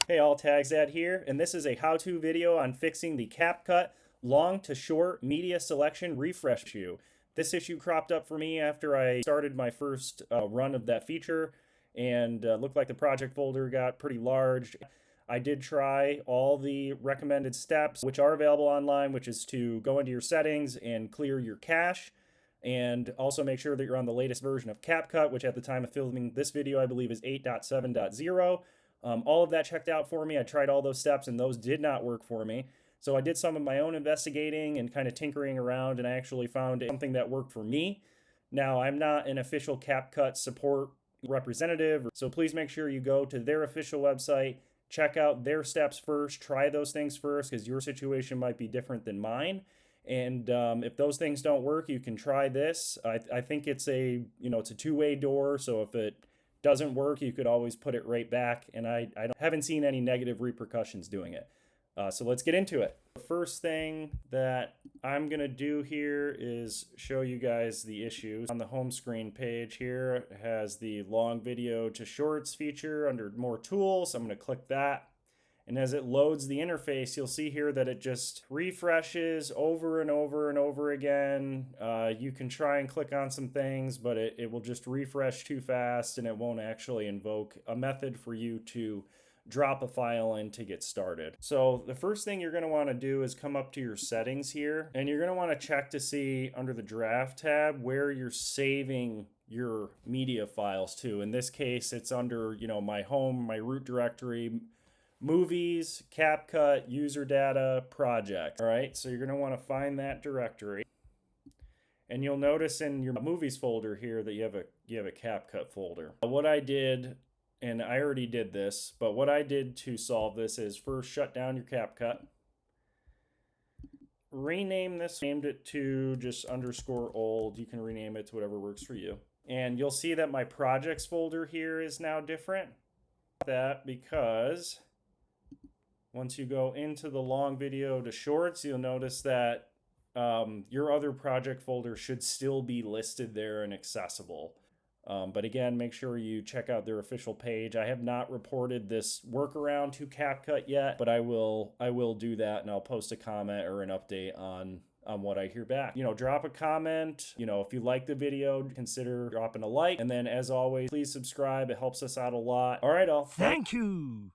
Hey all, TaggzDad here, and this is a how-to video on fixing the CapCut long to short media selection refresh issue. This issue cropped up for me after I started my first run of that feature, and looked like the project folder got pretty large. I did try all the recommended steps, which are available online, which is to go into your settings and clear your cache, and also make sure that you're on the latest version of CapCut, which at the time of filming this video I believe is 8.7.0. All of that checked out for me. I tried all those steps and those did not work for me. So I did some of my own investigating and kind of tinkering around, and I actually found something that worked for me. Now, I'm not an official CapCut support representative, so please make sure you go to their official website, check out their steps first, try those things first, because your situation might be different than mine. And if those things don't work, you can try this. I think it's it's a two-way door, so if it doesn't work, you could always put it right back, and I haven't seen any negative repercussions doing it. So let's get into it. The first thing that I'm gonna do here is show you guys the issues. On the home screen page here, it has the long video to shorts feature under more tools. I'm gonna click that. And as it loads the interface, you'll see here that it just refreshes over and over and over again. You can try and click on some things, but it will just refresh too fast, and it won't actually invoke a method for you to drop a file in to get started. So the first thing you're gonna wanna do is come up to your settings here, and you're gonna wanna check to see under the draft tab where you're saving your media files to. In this case, it's under, my home, my root directory, movies, CapCut, user data, project. All right, so you're going to want to find that directory, and you'll notice in your movies folder here that you have a CapCut folder. What I did, and I already did this, but what I did to solve this is first shut down your CapCut, rename this, named it to just _old. You can rename it to whatever works for you, and you'll see that my projects folder here is now different. That because once you go into the long video to shorts, you'll notice that your other project folder should still be listed there and accessible. But again, make sure you check out their official page. I have not reported this workaround to CapCut yet, but I will do that, and I'll post a comment or an update on what I hear back. Drop a comment. If you like the video, consider dropping a like. And then as always, please subscribe. It helps us out a lot. All right, all. Thank you.